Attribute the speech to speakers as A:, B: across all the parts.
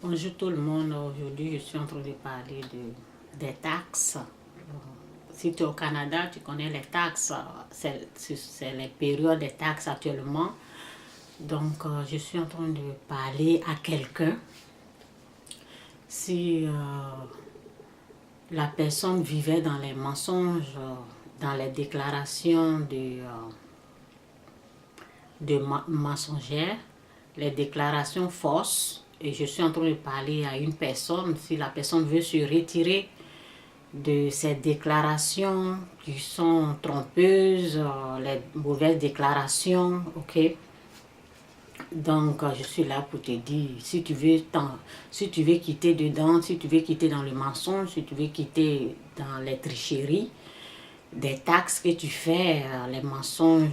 A: Bonjour tout le monde, aujourd'hui je suis en train de parler des taxes. Si tu es au Canada, tu connais les taxes, c'est les périodes des taxes actuellement. Donc je suis en train de parler à quelqu'un. Si la personne vivait dans les mensonges, dans les déclarations de mensongères, les déclarations fausses, et je suis en train de parler à une personne, si la personne veut se retirer de ces déclarations qui sont trompeuses, les mauvaises déclarations, ok? Donc, je suis là pour te dire, si tu veux quitter dedans, si tu veux quitter dans le mensonge, si tu veux quitter dans les tricheries, des taxes que tu fais, les mensonges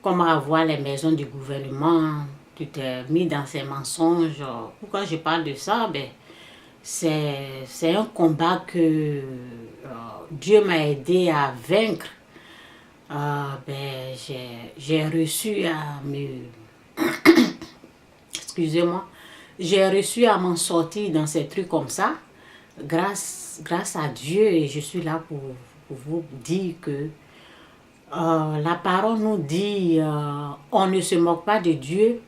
A: comment avoir les maisons du gouvernement, tu t'es mis dans ces mensonges. Pourquoi je parle de ça? Ben, c'est un combat que Dieu m'a aidé à vaincre. Ben, j'ai reçu à me... Excusez-moi. J'ai reçu à m'en sortir dans ces trucs comme ça. Grâce à Dieu, et je suis là pour vous dire que la parole nous dit, on ne se moque pas de Dieu.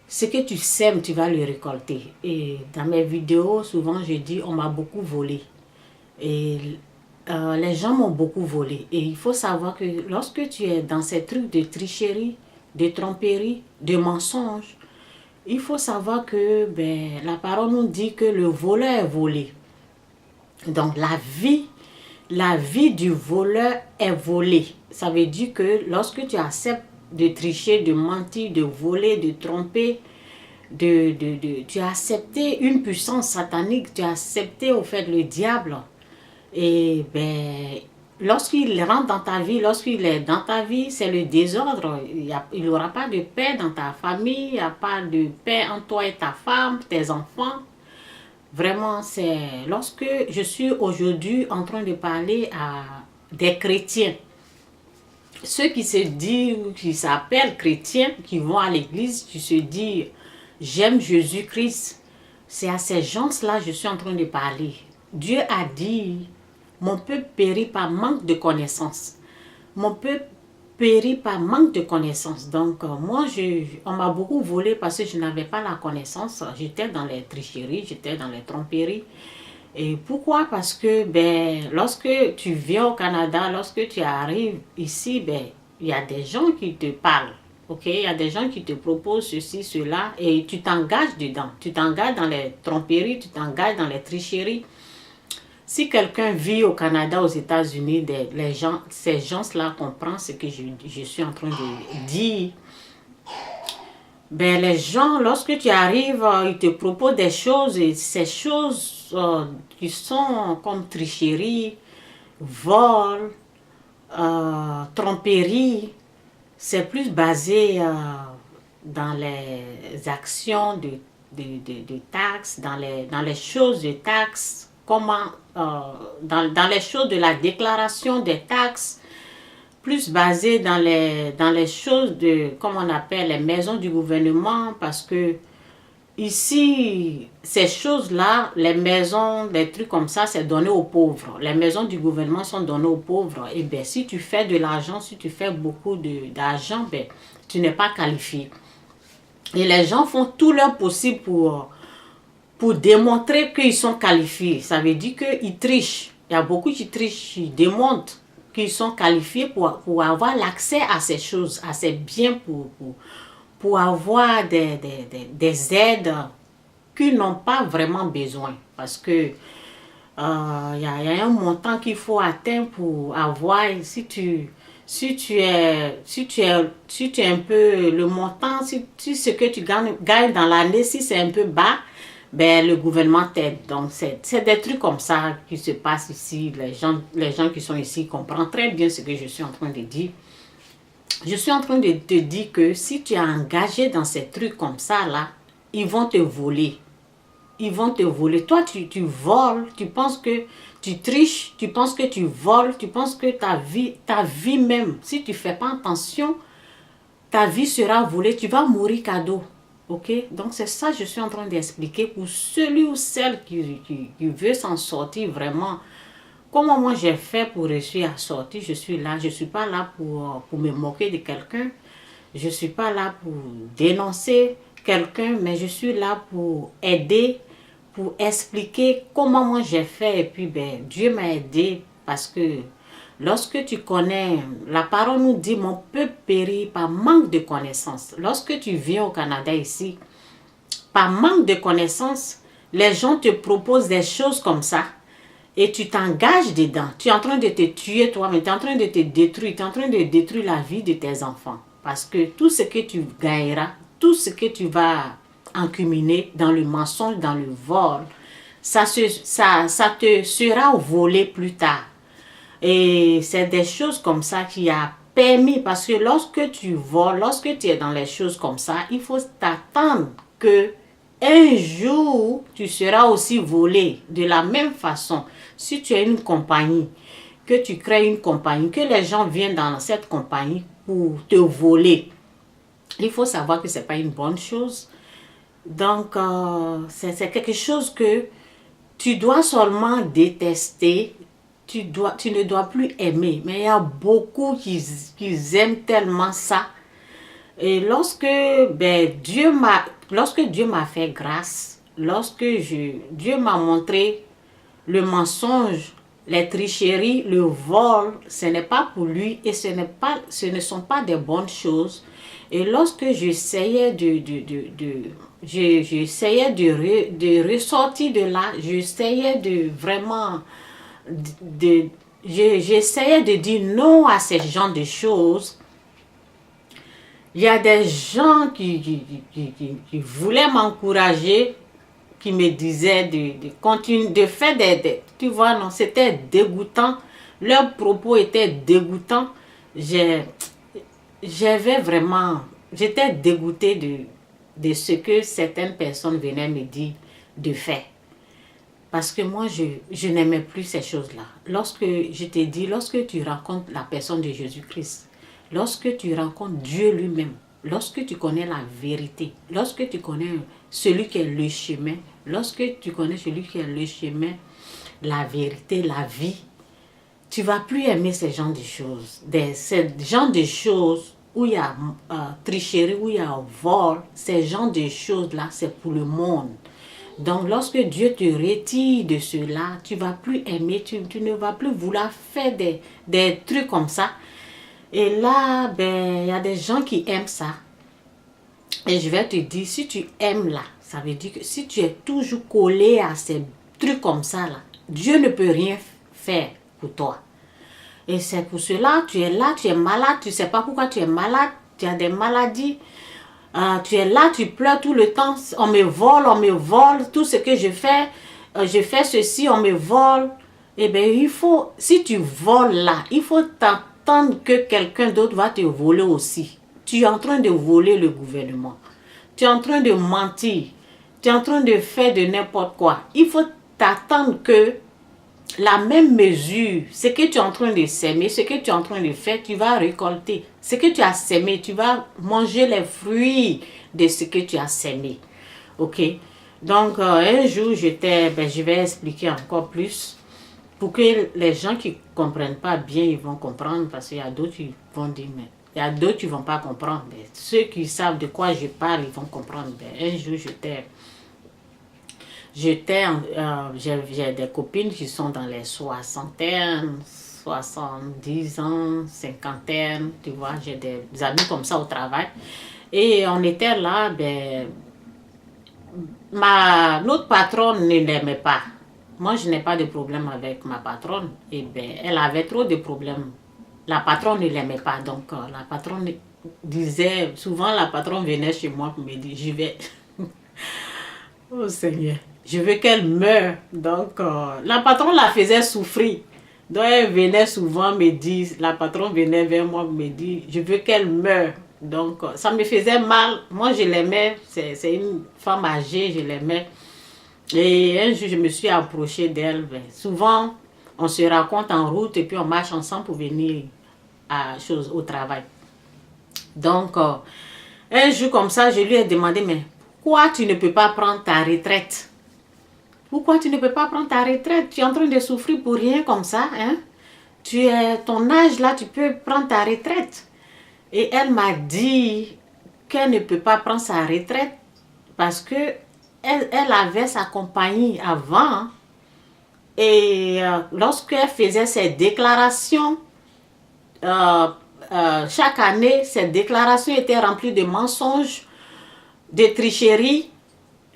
A: Ce que tu sèmes, tu vas le récolter. Et dans mes vidéos, souvent je dis, on m'a beaucoup volé. Et les gens m'ont beaucoup volé. Et il faut savoir que lorsque tu es dans ces trucs de tricherie, de tromperie, de mensonges, il faut savoir que la parole nous dit que le voleur est volé. Donc la vie du voleur est volée. Ça veut dire que lorsque tu acceptes de tricher, de mentir, de voler, de tromper, tu as accepté une puissance satanique, tu as accepté au fait le diable. Et lorsqu'il rentre dans ta vie, lorsqu'il est dans ta vie, c'est le désordre. Il n'y aura pas de paix dans ta famille, il n'y a pas de paix entre toi et ta femme, tes enfants. Vraiment, c'est lorsque je suis aujourd'hui en train de parler à des chrétiens, ceux qui se disent, qui s'appellent chrétiens, qui vont à l'église, qui se disent j'aime Jésus-Christ, c'est à ces gens-là que je suis en train de parler. Dieu a dit, mon peuple périt par manque de connaissances. Mon peuple périt par manque de connaissances. Donc, moi, on m'a beaucoup volé parce que je n'avais pas la connaissance. J'étais dans les tricheries, j'étais dans les tromperies. Et pourquoi? Parce que lorsque tu viens au Canada, lorsque tu arrives ici, il y a des gens qui te parlent. Ok, il y a des gens qui te proposent ceci, cela, et tu t'engages dedans. Tu t'engages dans les tromperies, tu t'engages dans les tricheries. Si quelqu'un vit au Canada, aux États-Unis, ces gens-là comprennent ce que je suis en train de dire. Les gens, lorsque tu arrives, ils te proposent des choses, et ces choses qui sont comme tricherie, vol, tromperie, c'est plus basé dans les actions de taxes, dans les choses de taxes, dans les choses de la déclaration des taxes, plus basé dans les choses de, comme on appelle, les maisons du gouvernement, parce que ici, ces choses-là, les maisons, des trucs comme ça, c'est donné aux pauvres. Les maisons du gouvernement sont données aux pauvres. Et si tu fais de l'argent, si tu fais beaucoup d'argent, tu n'es pas qualifié. Et les gens font tout leur possible pour démontrer qu'ils sont qualifiés. Ça veut dire qu'ils trichent. Il y a beaucoup qui trichent, qui démontrent qu'ils sont qualifiés pour avoir l'accès à ces choses, à ces biens, pour avoir des aides qu'ils n'ont pas vraiment besoin. Parce que y a un montant qu'il faut atteindre pour avoir, si tu es un peu le montant, si ce que tu gagnes dans l'année, si c'est un peu bas, le gouvernement t'aide. Donc c'est des trucs comme ça qui se passent ici. Les gens qui sont ici comprennent très bien ce que je suis en train de dire. Je suis en train de te dire que si tu es engagé dans ces trucs comme ça là, ils vont te voler. Ils vont te voler. Toi, tu voles, tu penses que tu triches, tu penses que tu voles, tu penses que ta vie même, si tu ne fais pas attention, ta vie sera volée, tu vas mourir cadeau. Ok, donc c'est ça que je suis en train d'expliquer pour celui ou celle qui veut s'en sortir vraiment. Comment moi j'ai fait pour réussir à sortir, je suis là. Je ne suis pas là pour me moquer de quelqu'un. Je ne suis pas là pour dénoncer quelqu'un, mais je suis là pour aider, pour expliquer comment moi j'ai fait. Et puis, ben, Dieu m'a aidé parce que lorsque tu connais, la parole nous dit, mon peuple périt par manque de connaissances. Lorsque tu viens au Canada ici, par manque de connaissances, les gens te proposent des choses comme ça et tu t'engages dedans. Tu es en train de te tuer toi-même, tu es en train de te détruire, tu es en train de détruire la vie de tes enfants. Parce que tout ce que tu gagneras, tout ce que tu vas encuminer dans le mensonge, dans le vol, ça te sera volé plus tard. Et c'est des choses comme ça qui a permis, parce que lorsque tu voles, lorsque tu es dans les choses comme ça, il faut t'attendre que un jour, tu seras aussi volé de la même façon. Si tu as une compagnie, que tu crées une compagnie, que les gens viennent dans cette compagnie pour te voler, il faut savoir que ce n'est pas une bonne chose. Donc, c'est quelque chose que tu dois seulement détester. Tu ne dois plus aimer. Mais il y a beaucoup qui aiment tellement ça. Et lorsque Dieu m'a fait grâce, Dieu m'a montré le mensonge, les tricheries, le vol, ce n'est pas pour lui et ce ne sont pas des bonnes choses. Et lorsque j'essayais de ressortir de là, j'essayais de vraiment, j'essayais de dire non à ce genre de choses. Il y a des gens qui voulaient m'encourager, qui me disaient de continuer, de faire tu vois, non, c'était dégoûtant. Leurs propos étaient dégoûtants. J'étais dégoûtée de ce que certaines personnes venaient me dire de faire. Parce que moi, je n'aimais plus ces choses-là. Lorsque je te dis, lorsque tu rencontres la personne de Jésus-Christ, lorsque tu rencontres Dieu lui-même, lorsque tu connais la vérité, lorsque tu connais celui qui est le chemin, lorsque tu connais celui qui est le chemin, la vérité, la vie, tu ne vas plus aimer ces genres de choses. Ces genres de choses où il y a tricherie, où il y a vol, ces genres de choses-là, c'est pour le monde. Donc, lorsque Dieu te retire de cela, tu ne vas plus aimer, tu ne vas plus vouloir faire des trucs comme ça. Et là, ben, il y a des gens qui aiment ça. Et je vais te dire, si tu aimes là, ça veut dire que si tu es toujours collé à ces trucs comme ça là, Dieu ne peut rien faire pour toi. Et c'est pour cela, tu es là, tu es malade, tu ne sais pas pourquoi tu es malade, tu as des maladies. Tu es là, tu pleures tout le temps, on me vole, tout ce que je fais ceci, on me vole. Eh bien, si tu voles là, il faut t'attendre que quelqu'un d'autre va te voler aussi. Tu es en train de voler le gouvernement. Tu es en train de mentir. Tu es en train de faire de n'importe quoi. Il faut t'attendre que la même mesure, ce que tu es en train de s'aimer, ce que tu es en train de faire, tu vas récolter. Ce que tu as sémé, tu vas manger les fruits de ce que tu as sémé. Ok? Donc, un jour, je vais expliquer encore plus pour que les gens qui ne comprennent pas bien, ils vont comprendre parce qu'il y a d'autres qui vont dire, mais il y a d'autres qui ne vont pas comprendre. Mais ceux qui savent de quoi je parle, ils vont comprendre. Un jour, j'ai des copines qui sont dans les soixantaines, 70 ans, cinquantaine, tu vois, j'ai des amis comme ça au travail. Et on était là, ben, notre patronne ne l'aimait pas. Moi, je n'ai pas de problème avec ma patronne. Et ben, elle avait trop de problèmes. La patronne ne l'aimait pas. Donc, la patronne disait, souvent la patronne venait chez moi pour me dire, j'y vais. Oh Seigneur, je veux qu'elle meure. Donc, la patronne la faisait souffrir. Donc, elle venait souvent me dire, la patronne venait vers moi me dire, je veux qu'elle meure. Donc, ça me faisait mal. Moi, je l'aimais. C'est une femme âgée, je l'aimais. Et un jour, je me suis approchée d'elle. Souvent, on se raconte en route et puis on marche ensemble pour venir au travail. Donc, un jour comme ça, je lui ai demandé, mais pourquoi tu ne peux pas prendre ta retraite? Pourquoi tu ne peux pas prendre ta retraite? Tu es en train de souffrir pour rien comme ça, hein? Ton âge là, tu peux prendre ta retraite. Et elle m'a dit qu'elle ne peut pas prendre sa retraite parce que elle avait sa compagnie avant. Et lorsqu'elle faisait ses déclarations, chaque année, ces déclarations étaient remplies de mensonges, de tricheries.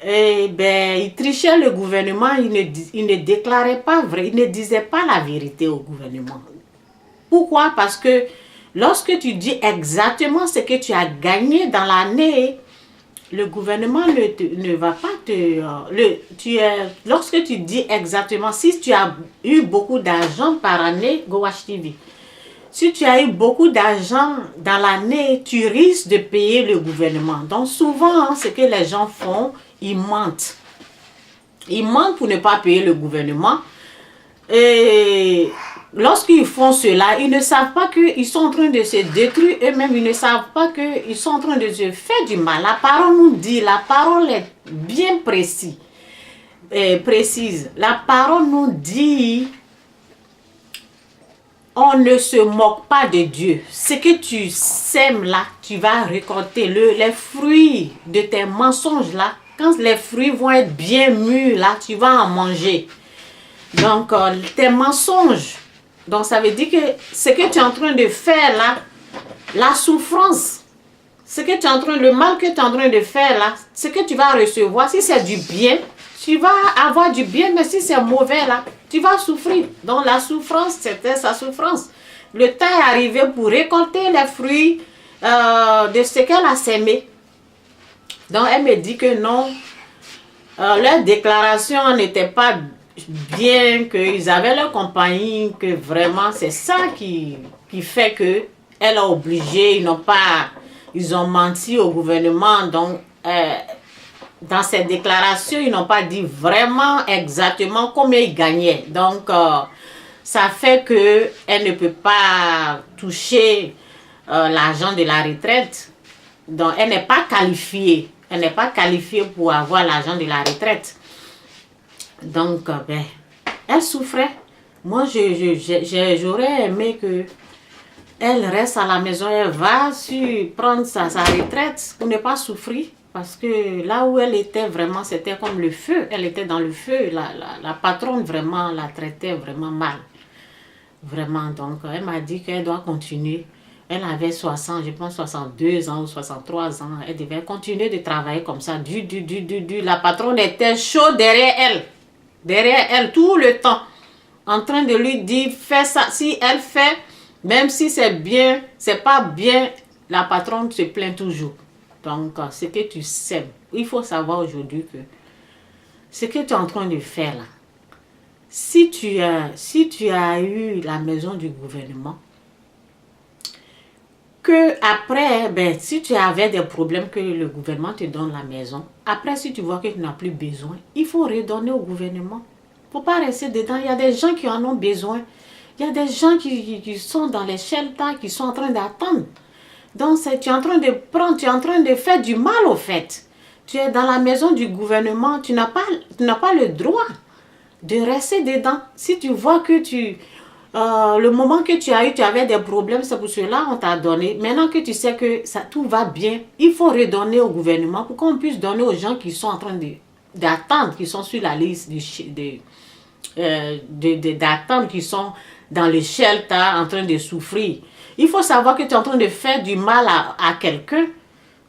A: Et ben, il trichait le gouvernement, il ne déclarait pas vrai, il ne disait pas la vérité au gouvernement. Pourquoi? Parce que lorsque tu dis exactement ce que tu as gagné dans l'année, le gouvernement ne va pas te... lorsque tu dis exactement, si tu as eu beaucoup d'argent par année, Go Watch TV, si tu as eu beaucoup d'argent dans l'année, tu risques de payer le gouvernement. Donc souvent, ce que les gens font, ils mentent. Ils mentent pour ne pas payer le gouvernement. Et lorsqu'ils font cela, ils ne savent pas qu'ils sont en train de se détruire eux-mêmes. Ils ne savent pas qu'ils sont en train de se faire du mal. La parole nous dit, la parole est bien précise. La parole nous dit... On ne se moque pas de Dieu. Ce que tu sèmes là, tu vas récolter. Les fruits de tes mensonges là, quand les fruits vont être bien mûrs là, tu vas en manger. Donc, tes mensonges. Donc, ça veut dire que ce que tu es en train de faire là, la souffrance, le mal que tu es en train de faire là, ce que tu vas recevoir, si c'est du bien, tu vas avoir du bien, mais si c'est mauvais là, tu vas souffrir. Donc la souffrance, c'était sa souffrance. Le temps est arrivé pour récolter les fruits de ce qu'elle a sémé. Donc elle me dit que non, leur déclaration n'était pas bien, qu'ils avaient leur compagnie, que vraiment c'est ça qui fait que elle a obligé, ils ont menti au gouvernement. Donc dans ces déclarations, ils n'ont pas dit vraiment exactement combien ils gagnaient. Donc, ça fait qu'elle ne peut pas toucher l'argent de la retraite. Donc, elle n'est pas qualifiée. Elle n'est pas qualifiée pour avoir l'argent de la retraite. Donc, ben, elle souffrait. Moi, j'aurais aimé qu'elle reste à la maison. Elle va prendre sa retraite pour ne pas souffrir. Parce que là où elle était vraiment, c'était comme le feu. Elle était dans le feu. La patronne vraiment la traitait vraiment mal. Vraiment. Donc, elle m'a dit qu'elle doit continuer. Elle avait 60, je pense 62 ans ou 63 ans. Elle devait continuer de travailler comme ça. La patronne était chaude derrière elle. Derrière elle tout le temps. En train de lui dire, fais ça. Si elle fait, même si c'est bien, c'est pas bien, la patronne se plaint toujours. Donc, ce que tu sèmes, il faut savoir aujourd'hui que ce que tu es en train de faire là, si tu as eu la maison du gouvernement, que après, ben, si tu avais des problèmes que le gouvernement te donne la maison, après si tu vois que tu n'as plus besoin, il faut redonner au gouvernement. Il ne faut pas rester dedans. Il y a des gens qui en ont besoin. Il y a des gens qui sont dans les shelters, qui sont en train d'attendre. Donc, tu es en train de prendre, tu es en train de faire du mal au fait. Tu es dans la maison du gouvernement, tu n'as pas le droit de rester dedans. Si tu vois que le moment que tu as eu, tu avais des problèmes, c'est pour cela on t'a donné. Maintenant que tu sais que tout va bien, il faut redonner au gouvernement pour qu'on puisse donner aux gens qui sont en train d'attendre, qui sont sur la liste d'attendre, qui sont dans le shelter en train de souffrir. Il faut savoir que tu es en train de faire du mal à quelqu'un.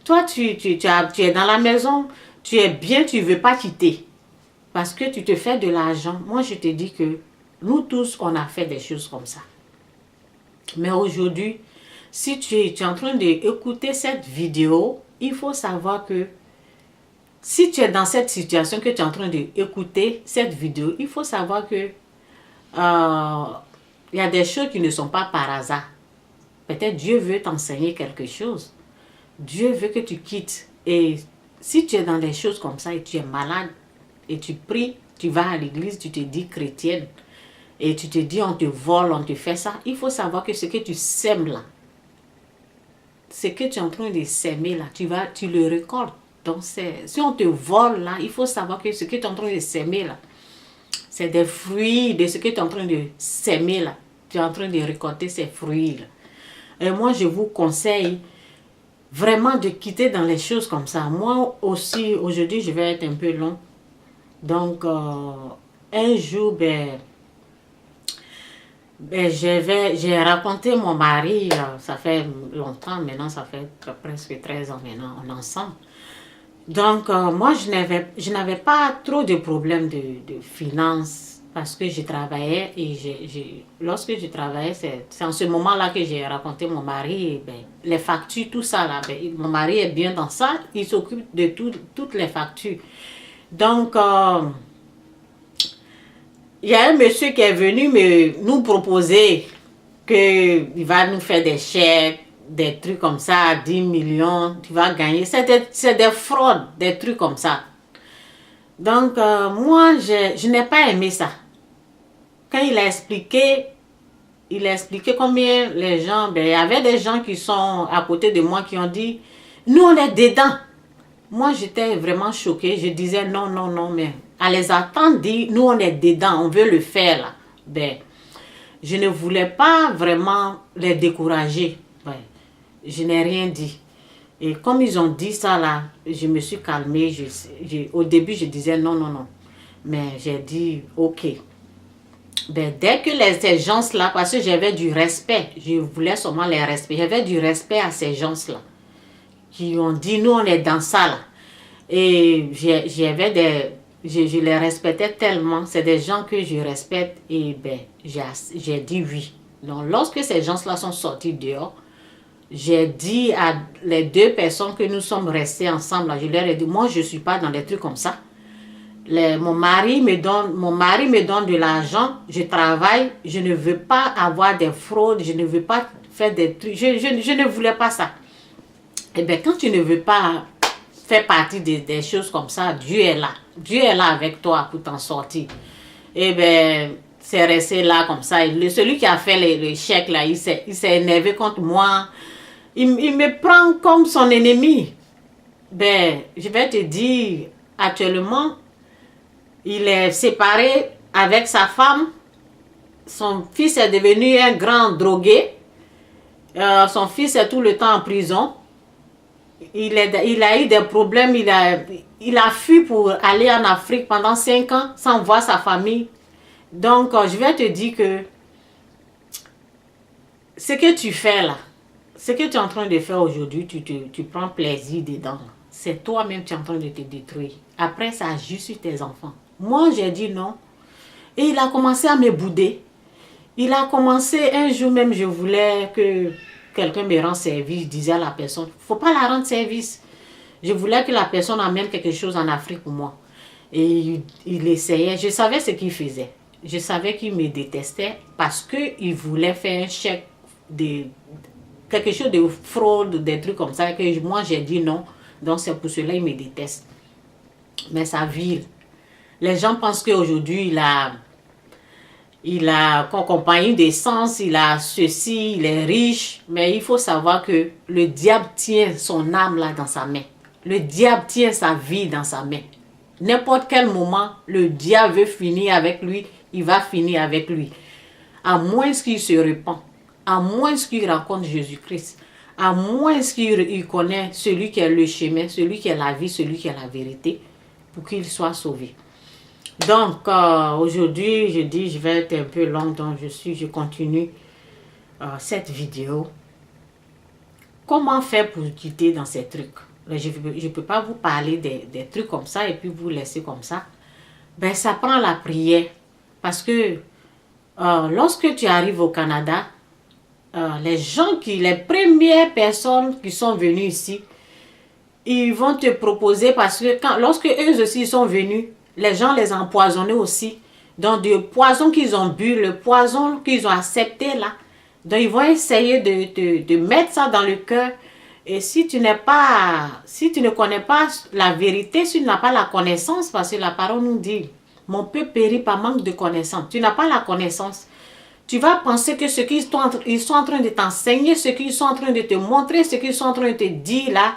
A: Toi, tu es dans la maison, tu es bien, tu ne veux pas quitter. Parce que tu te fais de l'argent. Moi, je te dis que nous tous, on a fait des choses comme ça. Mais aujourd'hui, si tu es en train d'écouter cette vidéo, il faut savoir que si tu es dans cette situation que tu es en train d'écouter cette vidéo, il faut savoir que il y a des choses qui ne sont pas par hasard. Peut-être Dieu veut t'enseigner quelque chose. Dieu veut que tu quittes. Et si tu es dans des choses comme ça et tu es malade et tu pries, tu vas à l'église, tu te dis chrétienne et tu te dis on te vole, on te fait ça, il faut savoir que ce que tu sèmes là, ce que tu es en train de s'aimer là, tu le récoltes. Donc, si on te vole là, il faut savoir que ce que tu es en train de s'aimer là, c'est des fruits de ce que tu es en train de s'aimer là. Tu es en train de récolter ces fruits là. Et moi, je vous conseille vraiment de quitter dans les choses comme ça. Moi aussi, aujourd'hui, je vais être un peu long. Donc, un jour, j'ai raconté mon mari, ça fait longtemps maintenant, ça fait presque 13 ans maintenant, on est ensemble. Donc, moi, je n'avais pas trop de problèmes de finances parce que je travaillais et lorsque je travaillais, c'est en ce moment-là que j'ai raconté mon mari, et les factures, tout ça là, mon mari est bien dans ça, il s'occupe de toutes les factures. Donc, il y a un monsieur qui est venu nous proposer qu'il va nous faire des chèques, des trucs comme ça, 10 millions, tu vas gagner. C'est des fraudes, des trucs comme ça. Donc, moi, je n'ai pas aimé ça. Quand il a expliqué combien les gens, il y avait des gens qui sont à côté de moi qui ont dit, nous on est dedans. Moi, j'étais vraiment choquée. Je disais non, non, non, mais à les attendre dire, nous on est dedans, on veut le faire là. Je ne voulais pas vraiment les décourager. Je n'ai rien dit. Et comme ils ont dit ça là, je me suis calmée. Au début, je disais non, non, non. Mais j'ai dit ok. Dès que ces gens-là, parce que j'avais du respect, je voulais seulement les respecter. J'avais du respect à ces gens-là qui ont dit nous on est dans ça là. Et je les respectais tellement. C'est des gens que je respecte et j'ai dit oui. Donc lorsque ces gens-là sont sortis dehors, j'ai dit à les deux personnes que nous sommes restés ensemble, je leur ai dit, moi je ne suis pas dans des trucs comme ça. Mon mari me donne de l'argent, je travaille, je ne veux pas avoir des fraudes, je ne veux pas faire des trucs, je ne voulais pas ça. Et bien quand tu ne veux pas faire partie des choses comme ça, Dieu est là. Dieu est là avec toi pour t'en sortir. Et bien c'est resté là comme ça. Celui qui a fait le chèque là, il s'est énervé contre moi. Il me prend comme son ennemi. Je vais te dire, actuellement, il est séparé avec sa femme. Son fils est devenu un grand drogué. Son fils est tout le temps en prison. Il a eu des problèmes. Il a fui pour aller en Afrique pendant 5 ans sans voir sa famille. Donc, je vais te dire que ce que tu fais là, ce que tu es en train de faire aujourd'hui, tu prends plaisir dedans. C'est toi-même qui es en train de te détruire. Après, ça agit sur tes enfants. Moi, j'ai dit non. Et il a commencé à me bouder. Il a commencé, un jour même, je voulais que quelqu'un me rende service. Je disais à la personne, il ne faut pas la rendre service. Je voulais que la personne amène quelque chose en Afrique pour moi. Et il essayait. Je savais ce qu'il faisait. Je savais qu'il me détestait parce qu'il voulait faire un chèque de quelque chose de fraude, des trucs comme ça, que moi j'ai dit non. Donc c'est pour cela qu'il me déteste. Mais ça vire. Les gens pensent qu'aujourd'hui il a compagnie d'essence, il a ceci, il est riche. Mais il faut savoir que le diable tient son âme là dans sa main. Le diable tient sa vie dans sa main. N'importe quel moment, le diable veut finir avec lui, il va finir avec lui. À moins qu'il se repent. À moins qu'il rencontre Jésus-Christ, à moins qu'il connaisse celui qui est le chemin, celui qui est la vie, celui qui est la vérité, pour qu'il soit sauvé. Donc, aujourd'hui, je dis, je vais être un peu long, donc je continue cette vidéo. Comment faire pour quitter dans ces trucs? Je ne peux pas vous parler des trucs comme ça et puis vous laisser comme ça. Ça prend la prière. Parce que lorsque tu arrives au Canada, les premières personnes qui sont venues ici, ils vont te proposer parce que lorsque eux aussi sont venus, les gens les empoisonnaient aussi. Donc, du poison qu'ils ont bu, le poison qu'ils ont accepté là, donc ils vont essayer de mettre ça dans le cœur. Et si tu ne connais pas la vérité, si tu n'as pas la connaissance, parce que la parole nous dit, mon peuple périt par manque de connaissance. Tu n'as pas la connaissance. Tu vas penser que ce qu'ils sont en train de t'enseigner, ce qu'ils sont en train de te montrer, ce qu'ils sont en train de te dire là,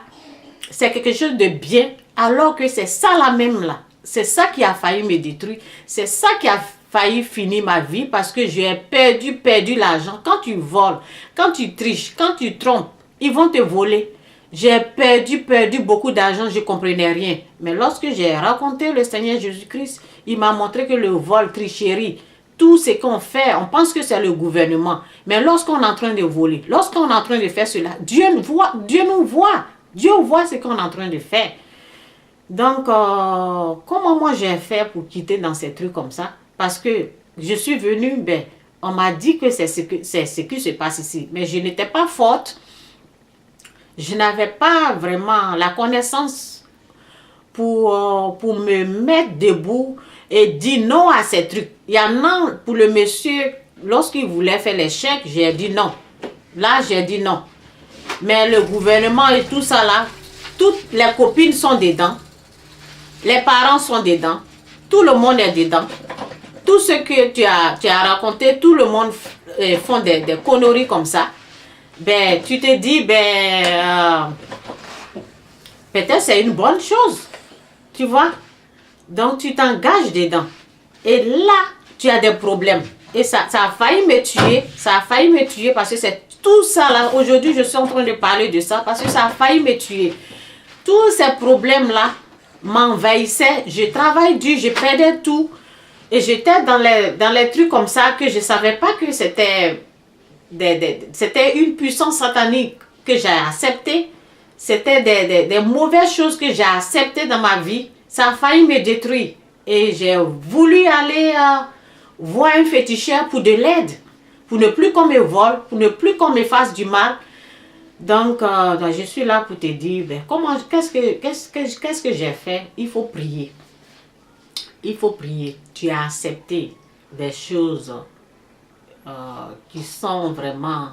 A: c'est quelque chose de bien, alors que c'est ça là même là. C'est ça qui a failli me détruire. C'est ça qui a failli finir ma vie parce que j'ai perdu l'argent. Quand tu voles, quand tu triches, quand tu trompes, ils vont te voler. J'ai perdu beaucoup d'argent, je ne comprenais rien. Mais lorsque j'ai rencontré le Seigneur Jésus-Christ, il m'a montré que le vol, tricherie, tout ce qu'on fait, on pense que c'est le gouvernement. Mais lorsqu'on est en train de voler, lorsqu'on est en train de faire cela, Dieu nous voit. Dieu voit ce qu'on est en train de faire. Donc, comment moi j'ai fait pour quitter dans ces trucs comme ça? Parce que je suis venue, ben, on m'a dit que c'est ce qui se passe ici. Mais je n'étais pas forte. Je n'avais pas vraiment la connaissance pour me mettre debout et dire non à ces trucs. Il y en a pour le monsieur, lorsqu'il voulait faire les chèques, j'ai dit non. Là, j'ai dit non. Mais le gouvernement et tout ça là, toutes les copines sont dedans. Les parents sont dedans. Tout le monde est dedans. Tout ce que tu as raconté, tout le monde font des conneries comme ça. Ben, tu te dis, peut-être c'est une bonne chose. Tu vois? Donc, tu t'engages dedans. Et là, tu as des problèmes. Et ça a failli me tuer. Ça a failli me tuer parce que c'est tout ça là. Aujourd'hui, je suis en train de parler de ça parce que ça a failli me tuer. Tous ces problèmes-là m'envahissaient. Je travaille dur, je perdais tout. Et j'étais dans les trucs comme ça que je ne savais pas que c'était une puissance satanique que j'ai acceptée. C'était des mauvaises choses que j'ai acceptées dans ma vie. Ça a failli me détruire. Et j'ai voulu aller voir un féticheur pour de l'aide. Pour ne plus qu'on me vole, pour ne plus qu'on me fasse du mal. Donc, je suis là pour te dire, qu'est-ce que j'ai fait? Il faut prier. Il faut prier. Tu as accepté des choses qui sont vraiment,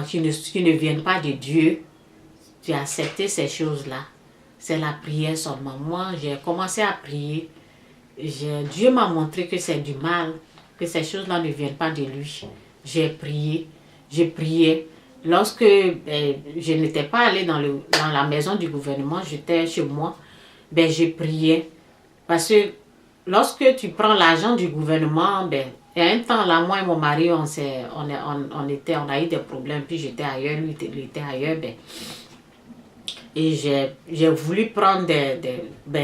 A: qui ne viennent pas de Dieu. Tu as accepté ces choses-là. C'est la prière seulement. Moi, j'ai commencé à prier. Dieu m'a montré que c'est du mal, que ces choses-là ne viennent pas de lui. J'ai prié. Lorsque je n'étais pas allée dans la maison du gouvernement, j'étais chez moi, j'ai prié. Parce que lorsque tu prends l'argent du gouvernement, il y a un temps là, moi et mon mari, on a eu des problèmes, puis j'étais ailleurs, lui il était ailleurs. Et j'ai voulu prendre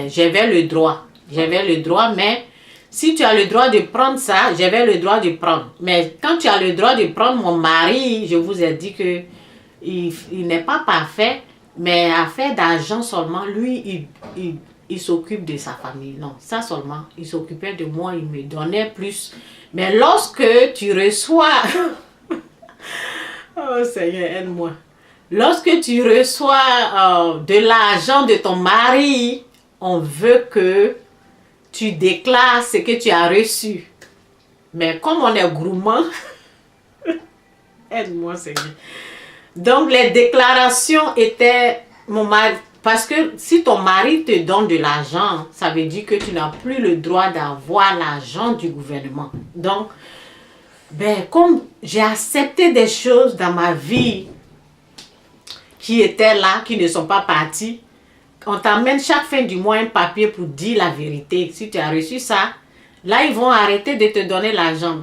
A: j'avais le droit, mais si tu as le droit de prendre ça, j'avais le droit de prendre. Mais quand tu as le droit de prendre mon mari, je vous ai dit que il n'est pas parfait, mais affaire d'argent seulement, lui, il s'occupe de sa famille. Non, ça seulement, il s'occupait de moi, il me donnait plus. Mais lorsque tu reçois... oh Seigneur, aide-moi. Lorsque tu reçois de l'argent de ton mari, on veut que tu déclares ce que tu as reçu. Mais comme on est gourmand, aide-moi Seigneur. Donc les déclarations étaient mon mari. Parce que si ton mari te donne de l'argent, ça veut dire que tu n'as plus le droit d'avoir l'argent du gouvernement. Donc, comme j'ai accepté des choses dans ma vie qui étaient là, qui ne sont pas parties, on t'amène chaque fin du mois un papier pour dire la vérité. Si tu as reçu ça, là, ils vont arrêter de te donner l'argent.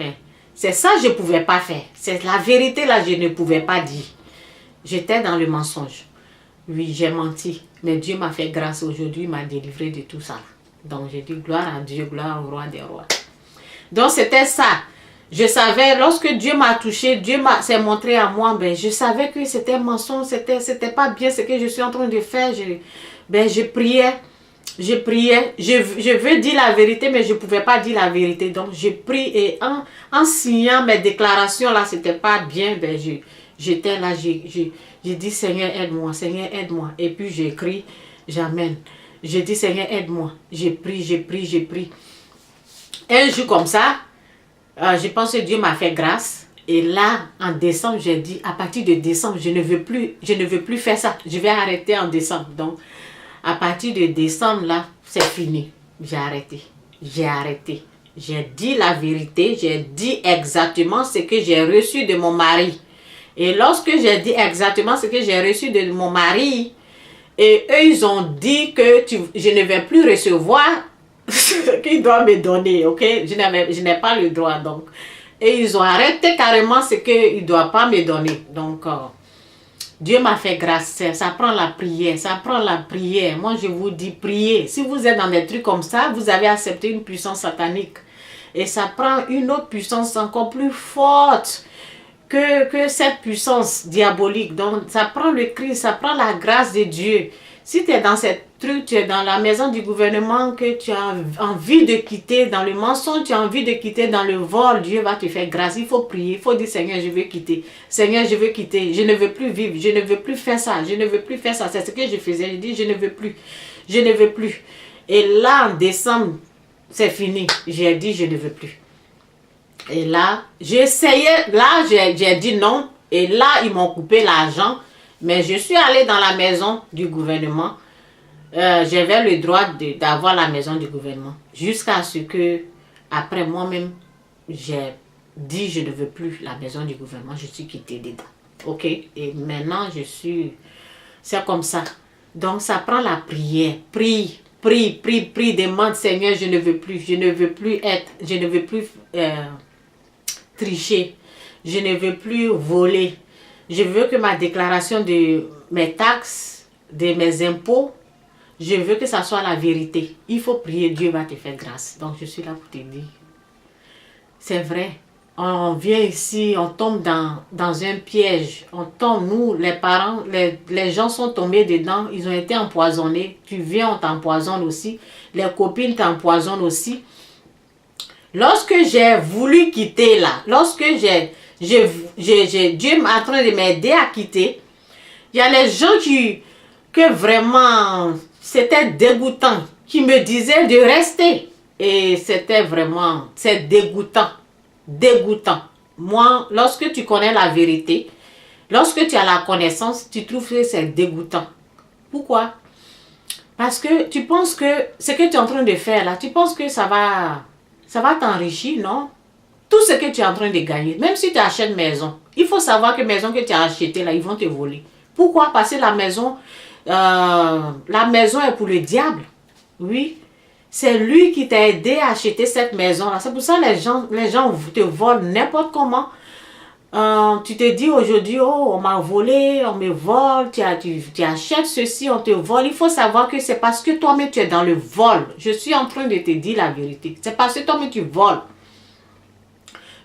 A: C'est ça que je ne pouvais pas faire. C'est la vérité là, je ne pouvais pas dire. J'étais dans le mensonge. Oui, j'ai menti. Mais Dieu m'a fait grâce aujourd'hui, il m'a délivré de tout ça. Donc, j'ai dit gloire à Dieu, gloire au roi des rois. Donc, c'était ça. Je savais, lorsque Dieu m'a touché, Dieu s'est montré à moi, je savais que c'était un mensonge, c'était pas bien ce que je suis en train de faire. Je priais, je veux dire la vérité, mais je ne pouvais pas dire la vérité. Donc, je prie et en signant mes déclarations, là, c'était pas bien, j'étais là, j'ai dit, Seigneur, aide-moi, Seigneur, aide-moi. Et puis, j'écris, j'amène. Je dis, Seigneur, aide-moi. J'ai pris. Un jour comme ça, je pense que Dieu m'a fait grâce. Et là, en décembre, j'ai dit, à partir de décembre, je ne veux plus faire ça. Je vais arrêter en décembre. Donc, à partir de décembre, là, c'est fini. J'ai arrêté. J'ai dit la vérité. J'ai dit exactement ce que j'ai reçu de mon mari. Et lorsque j'ai dit exactement ce que j'ai reçu de mon mari, Et eux, ils ont dit que je ne vais plus recevoir ce qu'ils doivent me donner, ok? Je n'ai pas le droit, donc. Et ils ont arrêté carrément ce qu'ils ne doivent pas me donner. Donc, Dieu m'a fait grâce. Ça prend la prière, ça prend la prière. Moi, je vous dis, priez. Si vous êtes dans des trucs comme ça, vous avez accepté une puissance satanique. Et ça prend une autre puissance encore plus forte que cette puissance diabolique. Donc, ça prend le Christ, ça prend la grâce de Dieu. Si tu es dans cette truc, tu es dans la maison du gouvernement, que tu as envie de quitter, dans le mensonge, tu as envie de quitter, dans le vol, Dieu va te faire grâce. Il faut prier, il faut dire, Seigneur, je veux quitter. Seigneur, je veux quitter. Je ne veux plus vivre, je ne veux plus faire ça, je ne veux plus faire ça. C'est ce que je faisais. Je dis, je ne veux plus, je ne veux plus. Et là, en décembre, c'est fini. J'ai dit, je ne veux plus. Et là, j'ai essayé, là, j'ai dit non. Et là, ils m'ont coupé l'argent. Mais je suis allée dans la maison du gouvernement. J'avais le droit d'avoir la maison du gouvernement. Jusqu'à ce que, après moi-même, j'ai dit je ne veux plus la maison du gouvernement. Je suis quittée dedans. Ok? Et maintenant, c'est comme ça. Donc, ça prend la prière. Prie, prie, prie, prie. Demande, Seigneur, je ne veux plus. Je ne veux plus je ne veux plus tricher. Je ne veux plus voler. Je veux que ma déclaration de mes taxes, de mes impôts, je veux que ça soit la vérité. Il faut prier, Dieu va te faire grâce. Donc je suis là pour te dire. C'est vrai. On vient ici, on tombe dans un piège. On tombe, nous, les parents, les gens sont tombés dedans. Ils ont été empoisonnés. Tu viens, on t'empoisonne aussi. Les copines t'empoisonnent aussi. Lorsque j'ai voulu quitter là, lorsque Dieu est en train de m'aider à quitter, il y a les gens que vraiment, c'était dégoûtant, qui me disaient de rester. Et c'était vraiment, c'est dégoûtant, dégoûtant. Moi, lorsque tu connais la vérité, lorsque tu as la connaissance, tu trouves que c'est dégoûtant. Pourquoi? Parce que tu penses que ce que tu es en train de faire là, tu penses que ça va t'enrichir, non? Tout ce que tu es en train de gagner, même si tu achètes une maison, il faut savoir que la maison que tu as achetée là, ils vont te voler. Pourquoi? Parce que la maison est pour le diable. Oui. C'est lui qui t'a aidé à acheter cette maison-là. C'est pour ça que les gens te volent n'importe comment. Tu te dis aujourd'hui, oh, on m'a volé, on me vole, tu achètes ceci, on te vole. Il faut savoir que c'est parce que toi-même tu es dans le vol. Je suis en train de te dire la vérité. C'est parce que toi-même tu voles.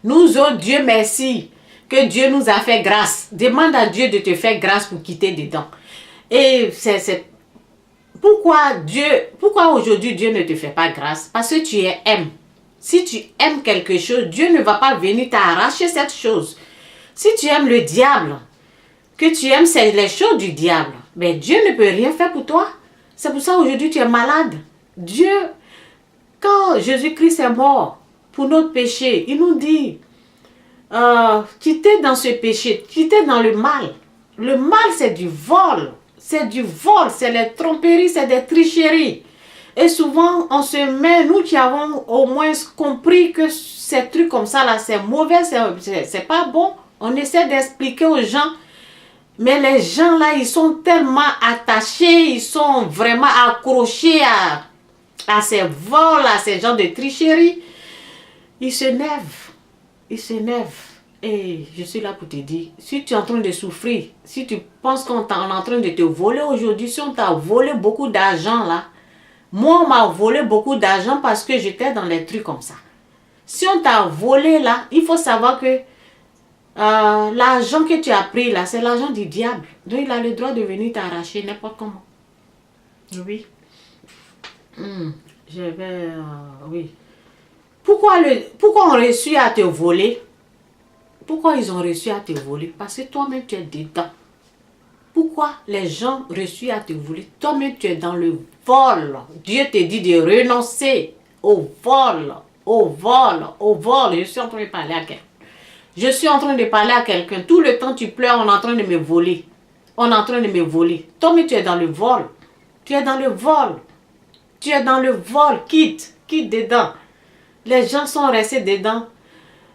A: Nous autres, Dieu merci, que Dieu nous a fait grâce. Demande à Dieu de te faire grâce pour quitter dedans. Et c'est pourquoi aujourd'hui Dieu ne te fait pas grâce? Parce que tu aimes. Si tu aimes quelque chose, Dieu ne va pas venir t'arracher cette chose. Si tu aimes le diable, que tu aimes les choses du diable, mais Dieu ne peut rien faire pour toi. C'est pour ça aujourd'hui tu es malade. Dieu, quand Jésus-Christ est mort pour notre péché, il nous dit, quittez dans ce péché, quittez dans le mal. Le mal, c'est du vol. C'est du vol, c'est les tromperies, c'est des tricheries. Et souvent, on se met, nous qui avons au moins compris que ces trucs comme ça, là, c'est mauvais, c'est pas bon. On essaie d'expliquer aux gens. Mais les gens, là, ils sont tellement attachés, ils sont vraiment accrochés à ces vols, à ces genres de tricheries. Ils s'énervent. Ils s'énervent. Et je suis là pour te dire, si tu es en train de souffrir, si tu penses qu'on est en train de te voler aujourd'hui, si on t'a volé beaucoup d'argent là, moi on m'a volé beaucoup d'argent parce que j'étais dans les trucs comme ça. Si on t'a volé là, il faut savoir que l'argent que tu as pris là, c'est l'argent du diable. Donc il a le droit de venir t'arracher n'importe comment. Oui. Oui. Pourquoi on réussit à te voler? Pourquoi ils ont réussi à te voler? Parce que toi-même tu es dedans. Pourquoi les gens réussissent à te voler? Toi-même tu es dans le vol. Dieu te dit de renoncer au vol, au vol, au vol. Je suis en train de parler à quelqu'un. Je suis en train de parler à quelqu'un. Tout le temps tu pleures, on est en train de me voler. On est en train de me voler. Toi-même tu es dans le vol. Tu es dans le vol. Tu es dans le vol. Quitte dedans. Les gens sont restés dedans.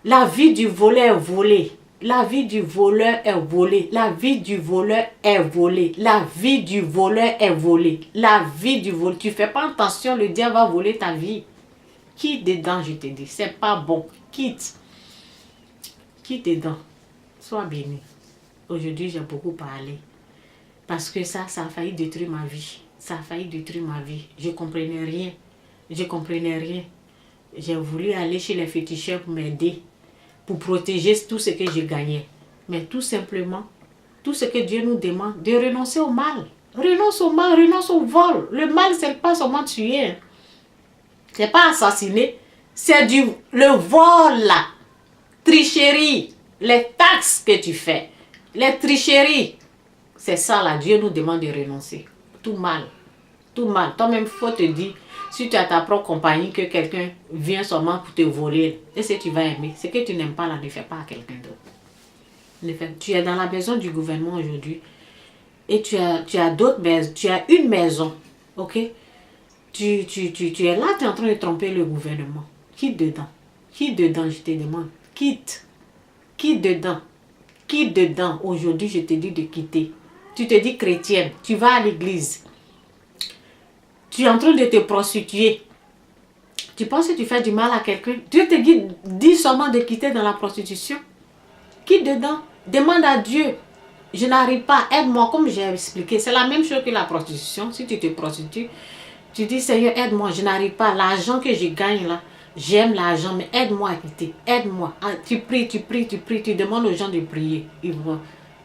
A: La vie du voleur est volée. La vie du voleur est volée. La vie du voleur est volée. La vie du voleur est volée. La vie du voleur. Tu fais pas attention, le diable va voler ta vie. Quitte dedans, je te dis. C'est pas bon. Quitte. Quitte dedans. Sois béni. Aujourd'hui, j'ai beaucoup parlé. Parce que ça a failli détruire ma vie. Ça a failli détruire ma vie. Je comprenais rien. Je comprenais rien. J'ai voulu aller chez les féticheurs pour m'aider. Pour protéger tout ce que j'ai gagné. Mais tout simplement, tout ce que Dieu nous demande, de renoncer au mal. Renonce au mal, renonce au vol. Le mal, c'est pas seulement tuer. C'est pas assassiner. C'est le vol là. Tricherie. Les taxes que tu fais. Les tricheries. C'est ça là. Dieu nous demande de renoncer. Tout mal. Tout mal. Toi-même, il faut te dire, si tu as ta propre compagnie, que quelqu'un vient seulement pour te voler, est-ce que tu vas aimer? Ce que tu n'aimes pas là, ne fais pas à quelqu'un d'autre. Tu es dans la maison du gouvernement aujourd'hui et tu as d'autres maisons, tu as une maison, ok? Tu es là, tu es en train de tromper le gouvernement. Quitte dedans. Quitte dedans, je te demande. Quitte. Quitte dedans. Quitte dedans. Aujourd'hui, je te dis de quitter. Tu te dis chrétienne, tu vas à l'église. Tu es en train de te prostituer. Tu penses que tu fais du mal à quelqu'un? Dieu te dit seulement de quitter dans la prostitution. Quitte dedans. Demande à Dieu. Je n'arrive pas. Aide-moi. Comme j'ai expliqué, c'est la même chose que la prostitution. Si tu te prostitues, tu dis Seigneur, aide-moi. Je n'arrive pas. L'argent que je gagne là, j'aime l'argent, mais aide-moi à quitter. Aide-moi. Tu pries, tu pries, tu pries. Tu demandes aux gens de prier.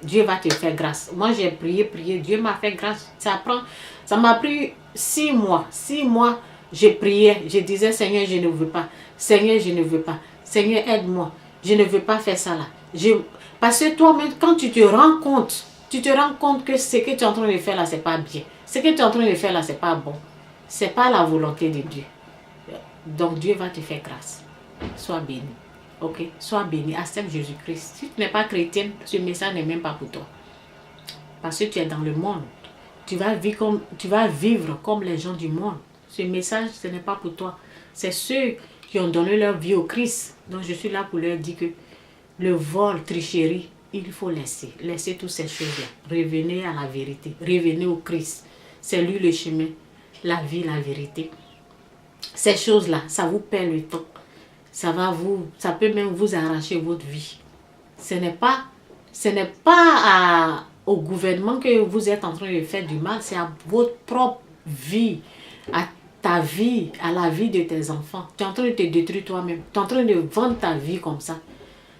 A: Dieu va te faire grâce. Moi, j'ai prié. Dieu m'a fait grâce. Ça m'a pris 6 mois. 6 mois, j'ai prié. Je disais, Seigneur, je ne veux pas. Seigneur, je ne veux pas. Seigneur, aide-moi. Je ne veux pas faire ça là. Parce que toi-même, quand tu te rends compte que ce que tu es en train de faire là, c'est pas bien. Ce que tu es en train de faire là, c'est pas bon. C'est pas la volonté de Dieu. Donc, Dieu va te faire grâce. Sois béni. Ok? Sois béni. Accepte Jésus-Christ. Si tu n'es pas chrétienne, ce message n'est même pas pour toi. Parce que tu es dans le monde. Tu vas vivre comme les gens du monde. Ce message, ce n'est pas pour toi. C'est ceux qui ont donné leur vie au Christ. Donc, je suis là pour leur dire que le vol, tricherie, il faut laisser. Laissez toutes ces choses-là. Revenez à la vérité. Revenez au Christ. C'est lui le chemin, la vie, la vérité. Ces choses-là, ça vous perd le temps. Ça peut même vous arracher votre vie. Ce n'est pas au gouvernement que vous êtes en train de faire du mal, c'est à votre propre vie, à ta vie, à la vie de tes enfants. Tu es en train de te détruire toi-même. Tu es en train de vendre ta vie comme ça.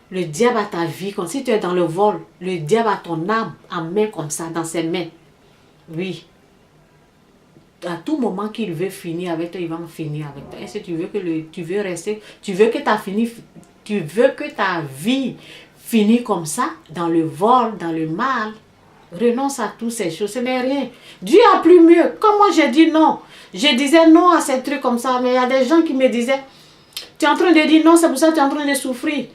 A: Le diable a ta vie comme si tu es dans le vol. Le diable a ton âme en main comme ça, dans ses mains. Oui. À tout moment qu'il veut finir avec toi, il va en finir avec toi. Est-ce que tu veux rester, tu veux que ta vie finisse comme ça, dans le vol, dans le mal? Renonce à toutes ces choses, ce n'est rien. Dieu a plus mieux. Comme moi j'ai dit non. Je disais non à ces trucs comme ça, mais il y a des gens qui me disaient, tu es en train de dire non, c'est pour ça que tu es en train de souffrir.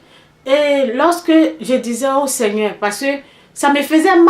A: Et lorsque je disais au Seigneur, parce que ça me faisait mal.